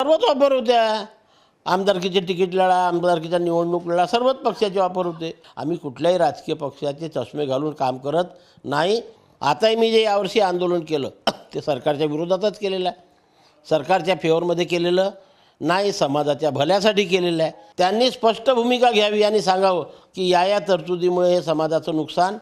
सर्वच ऑफर होत्या. आमदारकीचे तिकीट लढा, आमदारकीचा निवडणूक लढा, सर्वच पक्षाचे ऑफर होते. आम्ही कुठल्याही राजकीय पक्षाचे चष्मे घालून काम करत नाही. आताही मी जे यावर्षी आंदोलन केलं ते सरकारच्या विरोधातच केलेलं आहे, सरकारच्या फेवरमध्ये केलेलं नाही, समाजाच्या भल्यासाठी केलेलं आहे. त्यांनी स्पष्ट भूमिका घ्यावी आणि सांगावं की या तरतुदीमुळे हे समाजाचं नुकसान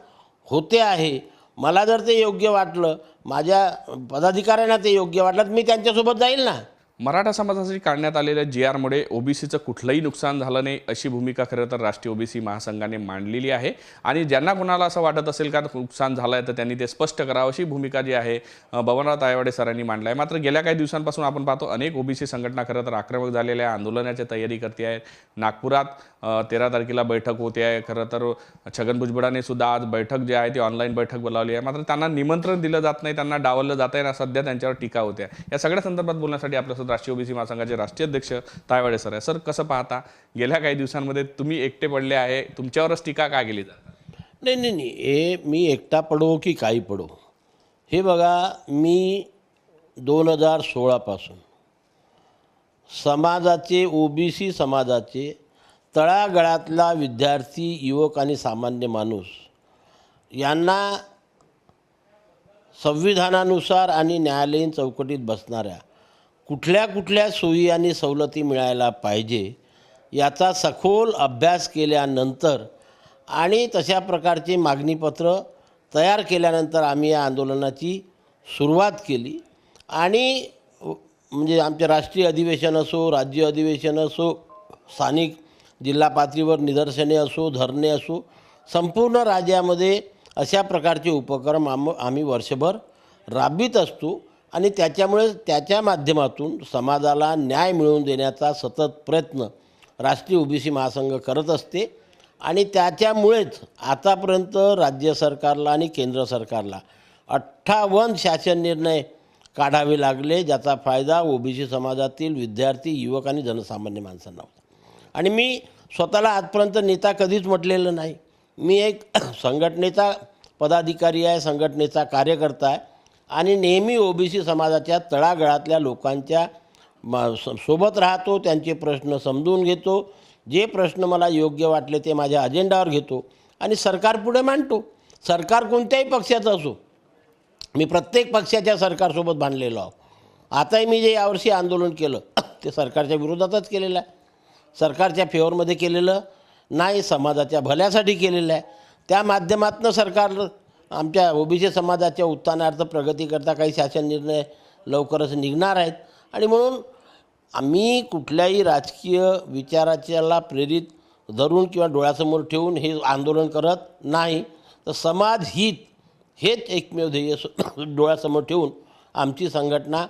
होते आहे. मला जर ते योग्य वाटलं, माझ्या पदाधिकाऱ्यांना ते योग्य वाटलं, तर मी त्यांच्यासोबत जाईल ना. मराठा समाजासाठी काढण्यात आलेल्या GRमुळे ओबीसीचं कुठलंही नुकसान झालं नाही अशी भूमिका खरं तर राष्ट्रीय ओबीसी महासंघाने मांडलेली आहे. आणि ज्यांना कोणाला असं वाटत असेल का नुकसान झालं आहे तर त्यांनी ते स्पष्ट करावं अशी भूमिका जी आहे बबनराव तायवाडे सरांनी मांडली आहे. मात्र गेल्या काही दिवसांपासून आपण पाहतो अनेक ओबीसी संघटना खरं तर आक्रमक झालेल्या आंदोलनाची तयारी करते आहे. नागपुरात 13 तारखेला बैठक होते आहे. खरं तर छगन भुजबळांनी सुद्धा आज बैठक जी आहे ती ऑनलाईन बैठक बोलावली आहे. मात्र त्यांना निमंत्रण दिलं जात नाही, त्यांना डावललं जात आहे ना, सध्या त्यांच्यावर टीका होते आहे. या सगळ्या संदर्भात बोलण्यासाठी आपल्यासोबत राष्ट्रीय ओबीसी महासंघाचे राष्ट्रीय अध्यक्ष तायवाडे सर आहे. सर, कसं पाहता गेल्या काही दिवसांमध्ये तुम्ही एकटे पडले आहे, तुमच्यावरच टीका का केली जाते? नाही, हे मी एकटा पडो की काही पडो, हे बघा, मी 2016 समाजाचे, ओबीसी समाजाचे तळागाळातला विद्यार्थी, युवक आणि सामान्य माणूस यांना संविधानानुसार आणि न्यायालयीन चौकटीत बसणाऱ्या कुठल्या सोयी आणि सवलती मिळायला पाहिजे याचा सखोल अभ्यास केल्यानंतर आणि तशा प्रकारचे मागणीपत्र तयार केल्यानंतर आम्ही या आंदोलनाची सुरुवात केली. आणि म्हणजे आमचे राष्ट्रीय अधिवेशन असो, राज्य अधिवेशन असो, स्थानिक जिल्हा पातळीवर निदर्शने असो, धरणे असो, संपूर्ण राज्यामध्ये अशा प्रकारचे उपक्रम आम्ही वर्षभर राबवित असतो. आणि त्याच्यामुळे त्याच्या माध्यमातून समाजाला न्याय मिळवून देण्याचा सतत प्रयत्न राष्ट्रीय ओबीसी महासंघ करत असते. आणि त्याच्यामुळेच आतापर्यंत राज्य सरकारला आणि केंद्र सरकारला 58 शासन निर्णय काढावे लागले, ज्याचा फायदा ओबीसी समाजातील विद्यार्थी, युवक आणि जनसामान्य माणसांना होता. आणि मी स्वतःला आजपर्यंत नेता कधीच म्हटलेलं नाही. मी एक संघटनेचा पदाधिकारी आहे, संघटनेचा कार्यकर्ता आहे आणि नेहमी ओबीसी समाजाच्या तळागाळातल्या लोकांच्या सोबत राहतो, त्यांचे प्रश्न समजून घेतो. जे प्रश्न मला योग्य वाटले ते माझ्या अजेंडावर घेतो आणि सरकारपुढे मांडतो. सरकार कोणत्याही पक्षाचं असो, मी प्रत्येक पक्षाच्या सरकारसोबत बांधलेलो आहो. आताही मी जे यावर्षी आंदोलन केलं ते सरकारच्या विरोधातच केलेलं आहे, सरकारच्या फेवरमध्ये केलेलं नाही, समाजाच्या भल्यासाठी केलेलं आहे. त्या माध्यमातून सरकार आमच्या ओबीसी समाजाच्या उत्थानार्थ, प्रगतीकरता काही शासन निर्णय लवकरच निघणार आहेत. आणि म्हणून आम्ही कुठल्याही राजकीय विचाराच्याला प्रेरित धरून किंवा डोळ्यासमोर ठेवून हे आंदोलन करत नाही, तर समाज हित हेच एकमेव ध्येय डोळ्यासमोर ठेवून आमची संघटना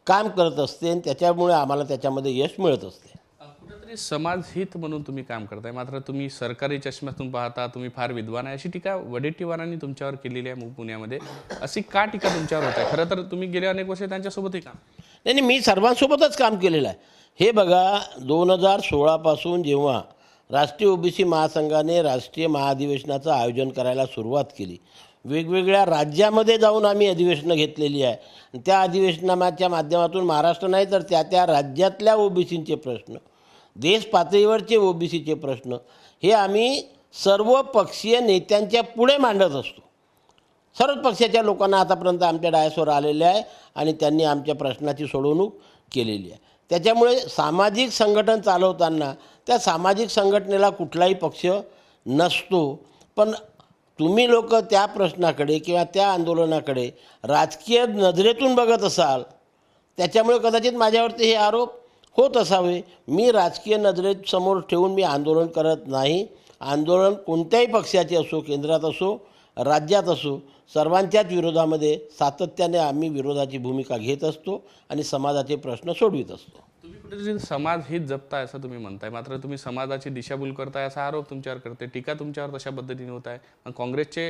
काम करत असते आणि त्याच्यामुळे आम्हाला त्याच्यामध्ये यश मिळत असते. कुठेतरी समाज हित म्हणून तुम्ही काम करताय, मात्र तुम्ही सरकारी चष्म्यातून पाहता, तुम्ही फार विद्वान आहे अशी टीका वडेट्टीवारांनी तुमच्यावर केलेली आहे पुण्यामध्ये. अशी का टीका तुमच्यावर होत आहे? खरं तर तुम्ही गेले अनेक वर्ष त्यांच्यासोबतही काम. नाही, मी सर्वांसोबतच काम केलेलं आहे. हे बघा, 2016 जेव्हा राष्ट्रीय ओबीसी महासंघाने राष्ट्रीय महाअधिवेशनाचं आयोजन करायला सुरुवात केली, वेगवेगळ्या राज्यामध्ये जाऊन आम्ही अधिवेशनं घेतलेली आहे. त्या अधिवेशनाच्या माध्यमातून महाराष्ट्र नाही तर त्या राज्यातल्या ओबीसींचे प्रश्न, देश पातळीवरचे ओबीसीचे प्रश्न हे आम्ही सर्व पक्षीय नेत्यांच्या पुढे मांडत असतो. सर्वच पक्षाच्या लोकांना आतापर्यंत आमच्या डायसवर आलेले आहे आणि त्यांनी आमच्या प्रश्नाची सोडवणूक केलेली आहे. त्याच्यामुळे सामाजिक संघटन चालवताना त्या सामाजिक संघटनेला कुठलाही पक्ष नसतो. पण तुम्ही लोक त्या प्रश्नाकडे किंवा त्या आंदोलनाकडे राजकीय नजरेतून बघत असाल, त्याच्यामुळे कदाचित माझ्यावरती हे आरोप होत असावे. मी राजकीय नजरेत समोर ठेवून मी आंदोलन करत नाही. आंदोलन कोणत्याही पक्षाचे असो, केंद्रात असो, राज्यात असो, सर्वांच्याच विरोधामध्ये सातत्याने आम्ही विरोधाची भूमिका घेत असतो आणि समाजाचे प्रश्न सोडवित असतो. तुम्ही कुठेतरी समाज हित जपताय असं तुम्ही म्हणताय, मात्र तुम्ही समाजाची दिशाभूल करताय असा आरोप तुमच्यावर करते, टीका तुमच्यावर तशा पद्धतीने होत आहे. मग काँग्रेसचे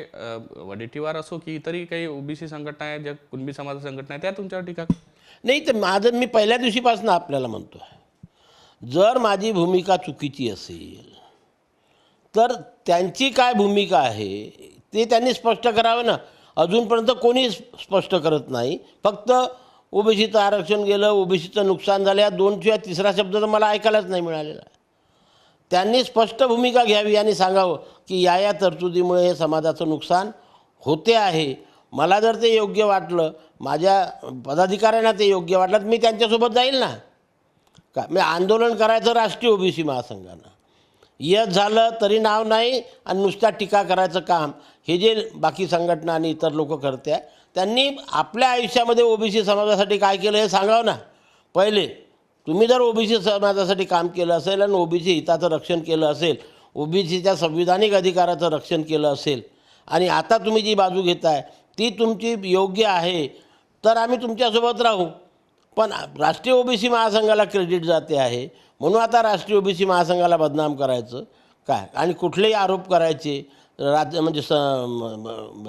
वडेट्टीवार असो की इतरही काही ओबीसी संघटना आहेत, ज्या कुणबी समाज संघटना आहेत, त्या तुमच्यावर टीका नाही. तर माझं मी पहिल्या दिवशीपासून आपल्याला म्हणतो आहे, जर माझी भूमिका चुकीची असेल तर त्यांची काय भूमिका आहे ते त्यांनी स्पष्ट करावं ना. अजूनपर्यंत कोणी स्पष्ट करत नाही. फक्त ओबीसीचं आरक्षण गेलं, ओबीसीचं नुकसान झालं, या दोनशिवाय तिसरा शब्द तर मला ऐकायलाच नाही मिळालेला. त्यांनी स्पष्ट भूमिका घ्यावी आणि सांगावं की या तरतुदीमुळे हे समाजाचं नुकसान होते आहे. मला जर ते योग्य वाटलं, माझ्या पदाधिकाऱ्यांना ते योग्य वाटलं, तर मी त्यांच्यासोबत जाईल ना. का मी आंदोलन करायचं राष्ट्रीय ओबीसी महासंघानं, यश झालं तरी नाव नाही आणि नुसत्या टीका करायचं काम हे जे बाकी संघटना आणि इतर लोक करते आहे, त्यांनी आपल्या आयुष्यामध्ये ओबीसी समाजासाठी काय केलं हे सांगावं ना. पहिले तुम्ही जर ओबीसी समाजासाठी काम केलं असेल आणि ओबीसी हिताचं रक्षण केलं असेल, ओबीसीच्या संविधानिक अधिकाराचं रक्षण केलं असेल आणि आता तुम्ही जी बाजू घेताय ती तुमची योग्य आहे, तर आम्ही तुमच्यासोबत राहू. पण राष्ट्रीय ओबीसी महासंघाला क्रेडिट जाते आहे म्हणून आता राष्ट्रीय ओबीसी महासंघाला बदनाम करायचं काय आणि कुठलेही आरोप करायचे. राज्य म्हणजे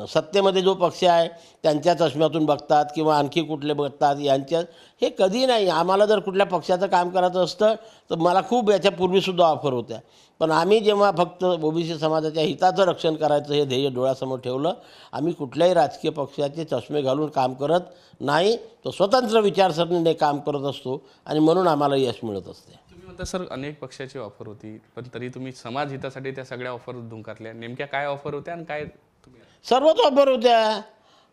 सत्तेमध्ये जो पक्ष आहे त्यांच्या चष्म्यातून बघतात किंवा आणखी कुठले बघतात यांच्या, हे कधी नाही. आम्हाला जर कुठल्या पक्षाचं काम करायचं असतं तर मला खूप याच्यापूर्वीसुद्धा ऑफर होत्या, पण आम्ही जेव्हा फक्त ओबीसी समाजाच्या हिताचं रक्षण करायचं हे ध्येय डोळ्यासमोर ठेवलं, आम्ही कुठल्याही राजकीय पक्षाचे चष्मे घालून काम करत नाही, तो स्वतंत्र विचारसरणीने काम करत असतो आणि म्हणून आम्हाला यश मिळत असते. तुम्ही म्हणता सर अनेक पक्षाची ऑफर होती, पण तरी तुम्ही समाज हितासाठी त्या सगळ्या ऑफर धुंकारल्या. नेमक्या काय ऑफर होत्या आणि काय तुम्ही? सर्वच ऑफर होत्या.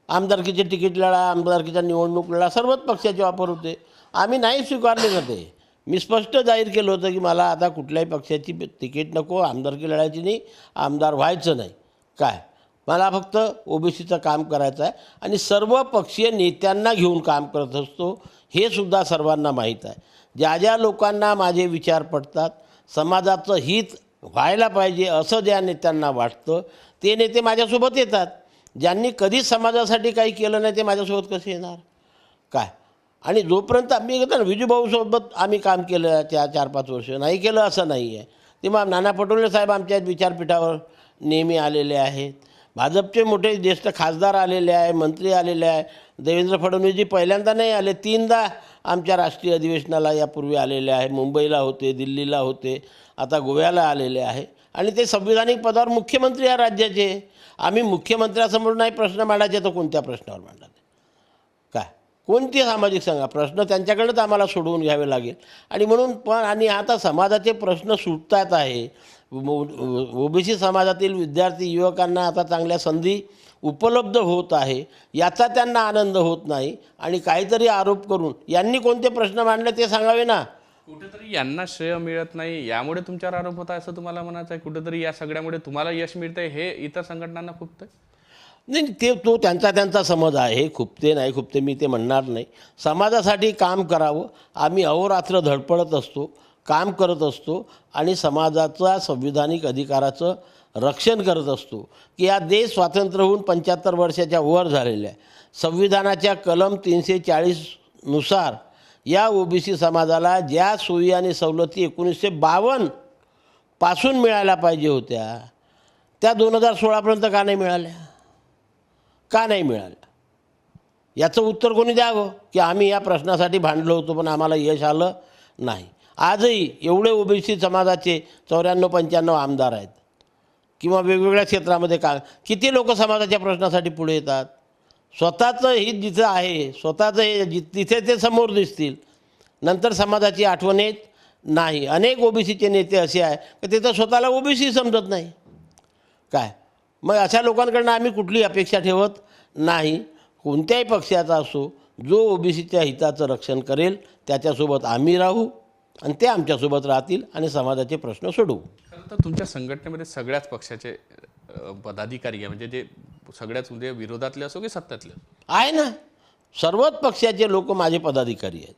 आमदारकीचे तिकीट लढा, आमदारकीच्या निवडणूक लढा, सर्वच पक्षाचे ऑफर होते. आम्ही नाही स्वीकारले नव्हते. मी स्पष्ट जाहीर केलं होतं की मला आता कुठल्याही पक्षाची तिकीट नको, आमदारकी लढायची नाही, आमदार व्हायचं नाही. काय मला फक्त ओबीसीचं काम करायचं आहे आणि सर्व पक्षीय नेत्यांना घेऊन काम करत असतो, हे सुद्धा सर्वांना माहीत आहे. ज्या ज्या लोकांना माझे विचार पडतात, समाजाचं हित व्हायला पाहिजे असं ज्या नेत्यांना वाटतं, ते नेते माझ्यासोबत येतात. ज्यांनी कधीच समाजासाठी काही केलं नाही ते माझ्यासोबत कसे येणार काय. आणि जोपर्यंत आम्ही घेतो ना, विजूभाऊसोबत आम्ही काम केलं त्या 4-5 वर्ष, नाही केलं असं नाही आहे. तेव्हा नाना पटोले साहेब आमच्या विचारपीठावर नेहमी आलेले आहेत. भाजपचे मोठे ज्येष्ठ खासदार आलेले आहे, मंत्री आलेले आहे. देवेंद्र फडणवीसजी पहिल्यांदा नाही आले, 3दा आमच्या राष्ट्रीय अधिवेशनाला यापूर्वी आलेले आहे. मुंबईला होते, दिल्लीला होते, आता गोव्याला आलेले आहे. आणि ते संविधानिक पदावर मुख्यमंत्री या राज्याचे. आम्ही मुख्यमंत्र्यासमोर नाही प्रश्न मांडायचे तर कोणत्या प्रश्नावर मांडायचे काय, कोणती सामाजिक सांगा प्रश्न त्यांच्याकडंच आम्हाला सोडवून घ्यावे लागेल. आणि म्हणून पण आणि आता समाजाचे प्रश्न सुटतात आहे. ओबीसी समाजातील विद्यार्थी युवकांना आता चांगल्या संधी उपलब्ध होत आहे, याचा त्यांना आनंद होत नाही. आणि काहीतरी आरोप करून यांनी कोणते प्रश्न मांडले ते सांगावे ना. कुठेतरी यांना श्रेय मिळत नाही, यामुळे तुमच्यावर आरोप होता असं तुम्हाला म्हणायचं आहे? कुठेतरी या सगळ्यामुळे तुम्हाला यश मिळतंय हे इतर संघटनांना खुपतंय? नाही, ते तो त्यांचा समज आहे. खुपते नाही खुपते मी ते म्हणणार नाही. समाजासाठी काम करावं, आम्ही अहोरात्र धडपडत असतो, काम करत असतो आणि समाजाचा संविधानिक अधिकाराचं रक्षण करत असतो. की या देश स्वातंत्र्य होऊन 75 वर्षाच्या वर झालेल्या आहे. संविधानाच्या कलम 340 नुसार या ओबीसी समाजाला ज्या सोयी आणि सवलती 1952 पासून मिळायला पाहिजे होत्या त्या 2016पर्यंत का नाही मिळाल्या, का नाही मिळाल्या? याचं उत्तर कोणी द्यावं की आम्ही या प्रश्नासाठी भांडलो होतो पण आम्हाला यश आलं नाही. आजही एवढे ओबीसी समाजाचे 94-95 आमदार आहेत किंवा वेगवेगळ्या क्षेत्रामध्ये किती लोक समाजाच्या प्रश्नासाठी पुढे येतात. स्वतःचं हित जिथं आहे, स्वतःचं हे तिथे ते समोर दिसतील, नंतर समाजाची आठवण येत नाही. अनेक ओबीसीचे नेते असे आहे की ते तर स्वतःला ओबीसी समजत नाही काय. मग अशा लोकांकडनं आम्ही कुठली अपेक्षा ठेवत नाही. कोणत्याही पक्षाचा असो, जो ओबीसीच्या हिताचं रक्षण करेल त्याच्यासोबत आम्ही राहू आणि ते आमच्यासोबत राहतील आणि समाजाचे प्रश्न सोडवू. खरं तर तुमच्या संघटनेमध्ये सगळ्याच पक्षाचे पदाधिकारी आहे, म्हणजे जे सगळ्याच म्हणजे विरोधातले असो की सत्तातले आहे ना. सर्वच पक्षाचे लोक माझे पदाधिकारी आहेत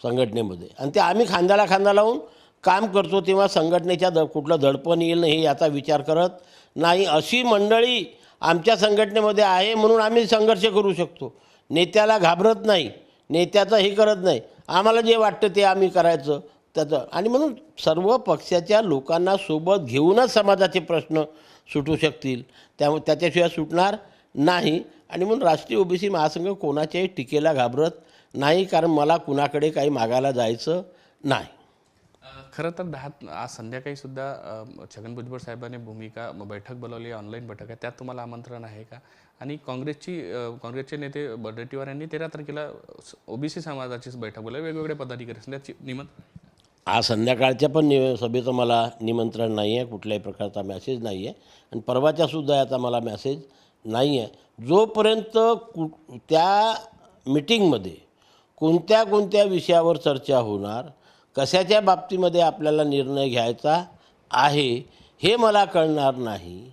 संघटनेमध्ये आणि ते आम्ही खांद्याला खांदा लावून काम करतो. तेव्हा संघटनेच्या कुठलं दडपण येईल हे याचा विचार करत नाही. अशी मंडळी आमच्या संघटनेमध्ये आहे म्हणून आम्ही संघर्ष करू शकतो. नेत्याला घाबरत नाही, नेत्याचं हे करत नाही. आम्हाला जे वाटतं ते आम्ही करायचं त्याचं. आणि म्हणून सर्व पक्षाच्या लोकांना सोबत घेऊनच समाजाचे प्रश्न सुटू शकतील, त्यामुळे त्याच्याशिवाय सुटणार नाही. आणि म्हणून राष्ट्रीय ओबीसी महासंघ कोणाच्याही टीकेला घाबरत नाही, कारण मला कुणाकडे काही मागायला जायचं नाही. खरं तर आज संध्याकाळी सुद्धा छगन भुजबळ साहेबांनी बैठक बोलावली, ऑनलाईन बैठक आहे, त्यात तुम्हाला आमंत्रण आहे का? आणि काँग्रेसचे नेते वडेट्टीवार यांनी 13 तारखेला ओबीसी समाजाचीच बैठक बोलावली, वेगवेगळे पदाधिकारी त्याची निमंत्रण. आज संध्याकाळच्या पण सभेचं मला निमंत्रण नाही आहे, कुठल्याही प्रकारचा मॅसेज नाही आहे आणि परवाच्यासुद्धा याचा मला मॅसेज नाही आहे. जोपर्यंत त्या मीटिंगमध्ये कोणत्या कोणत्या विषयावर चर्चा होणार, कशाच्या बाबतीमध्ये आपल्याला निर्णय घ्यायचा आहे हे मला कळणार नाही,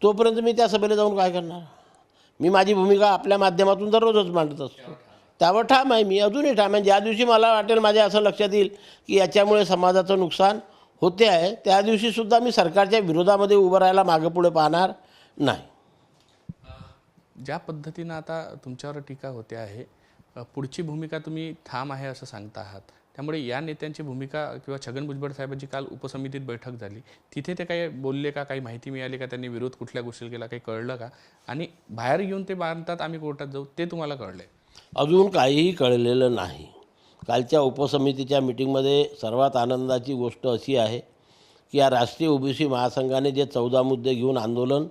तोपर्यंत मी त्या सभेला जाऊन काय करणार? मी माझी भूमिका आपल्या माध्यमातून दररोजच मांडत असतो, त्यावर ठाम आहे मी, अजूनही ठाम आहे. ज्या दिवशी मला वाटेल, माझ्या असं लक्षात येईल की याच्यामुळे समाजाचं नुकसान होते आहे, त्या दिवशीसुद्धा मी सरकारच्या विरोधामध्ये उभं राहायला मागं पुढे पाहणार नाही. ज्या पद्धतीनं आता तुमच्यावर टीका होते आहे, पुढची भूमिका तुम्ही ठाम आहे असं सांगता आहात, त्यामुळे या नेत्यांची भूमिका किंवा छगन भुजबळ साहेबांची काल उपसमितीत बैठक झाली, तिथे ते काही बोलले का? काही माहिती मिळाली का? त्यांनी विरोध कुठल्या गोष्टीला केला, काही कळलं का? आणि बाहेर येऊन ते मानतात आम्ही कोर्टात जाऊ, ते तुम्हाला कळलं? अजून काहीही कळलेलं नाही. कालच्या उपसमितीच्या मीटिंगमध्ये सर्वात आनंदाची गोष्ट अशी आहे की या राष्ट्रीय ओबीसी महासंघाने जे 14 मुद्दे घेऊन आंदोलन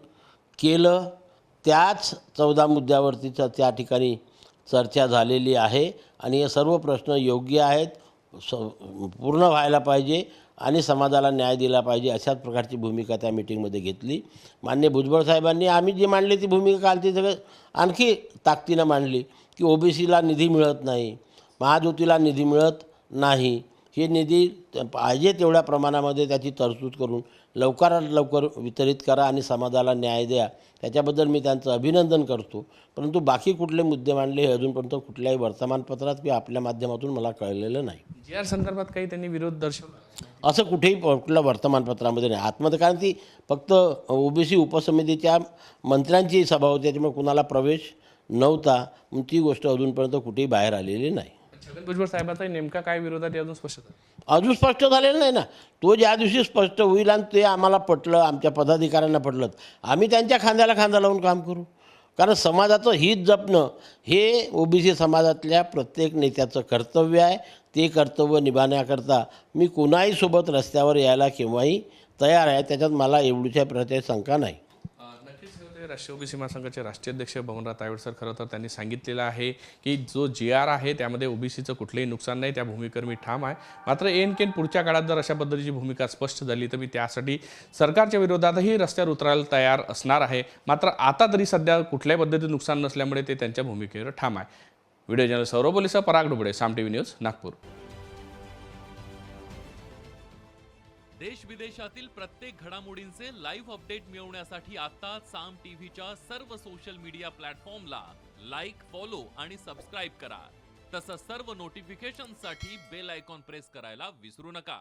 केलं, त्याच 14 मुद्द्यावरती त्या ठिकाणी चर्चा झालेली आहे आणि हे सर्व प्रश्न योग्य आहेत, पूर्ण व्हायला पाहिजे आणि समाजाला न्याय दिला पाहिजे, अशाच प्रकारची भूमिका त्या मीटिंगमध्ये घेतली. माननीय भुजबळ साहेबांनी आम्ही जी मांडली ती भूमिका काल ती सगळं आणखी ताकदीनं मांडली की ओबीसीला निधी मिळत नाही, महाज्योतीला निधी मिळत नाही, हे निधी पाहिजे तेवढ्या प्रमाणामध्ये त्याची तरतूद करून लवकरात लवकर वितरित करा आणि समाजाला न्याय द्या. त्याच्याबद्दल मी त्यांचं अभिनंदन करतो. परंतु बाकी कुठले मुद्दे मांडले हे अजूनपर्यंत कुठल्याही वर्तमानपत्रात किंवा आपल्या माध्यमातून मला कळलेलं नाही. जी संदर्भात काही त्यांनी विरोध दर्शवला असं कुठेही कुठल्या वर्तमानपत्रामध्ये नाही. आतमध्ये कारण ती फक्त ओबीसी उपसमितीच्या मंत्र्यांची सभा होती, त्याच्यामुळे कुणाला प्रवेश नव्हता. ती गोष्ट अजूनपर्यंत कुठेही बाहेर आलेली नाही. छगन भुजबळ साहेबांचा नेमका काय विरोधात अजून स्पष्ट अजून स्पष्ट झालेलं नाही ना. तो ज्या दिवशी स्पष्ट होईल आणि ते आम्हाला पटलं, आमच्या पदाधिकाऱ्यांना पटलं, आम्ही त्यांच्या खांद्याला खांदा लावून काम करू. कारण समाजाचं हित जपणं हे ओबीसी समाजातल्या प्रत्येक नेत्याचं कर्तव्य आहे. ते कर्तव्य निभावण्याकरता मी कोणाही सोबत रस्त्यावर यायला केव्हाही तयार आहे. त्याच्यात मला एवढीच्या प्रत्येक शंका नाही. राष्ट्रीय ओबीसी महासंघाचे राष्ट्रीय अध्यक्ष बबनराव तायवाडे सर खरं तर त्यांनी सांगितलेलं आहे की जो GR आहे त्यामध्ये ओबीसीचं कुठलंही नुकसान नाही, त्या भूमिकेवर मी ठाम आहे. मात्र एनकेन पुढच्या काळात जर अशा पद्धतीची भूमिका स्पष्ट झाली तर मी त्यासाठी सरकारच्या विरोधातही रस्त्यावर उतरायला तयार असणार आहे. मात्र आता तरी सध्या कुठल्याही पद्धतीचं नुकसान नसल्यामुळे ते त्यांच्या भूमिकेवर ठाम आहे. व्हिडिओ जर्नलिस्ट सौरभ बोलेसह पराग डुबळे, साम TV न्यूज, नागपूर. देश विदेशातील प्रत्येक घडामोडींचे लाईव्ह अपडेट मिळवण्यासाठी आता साम टीव्हीच्या सर्व सोशल मीडिया प्लॅटफॉर्मला लाईक, फॉलो आणि सबस्क्राईब करा. तसंच सर्व नोटिफिकेशनसाठी बेल आयकॉन प्रेस करायला विसरू नका.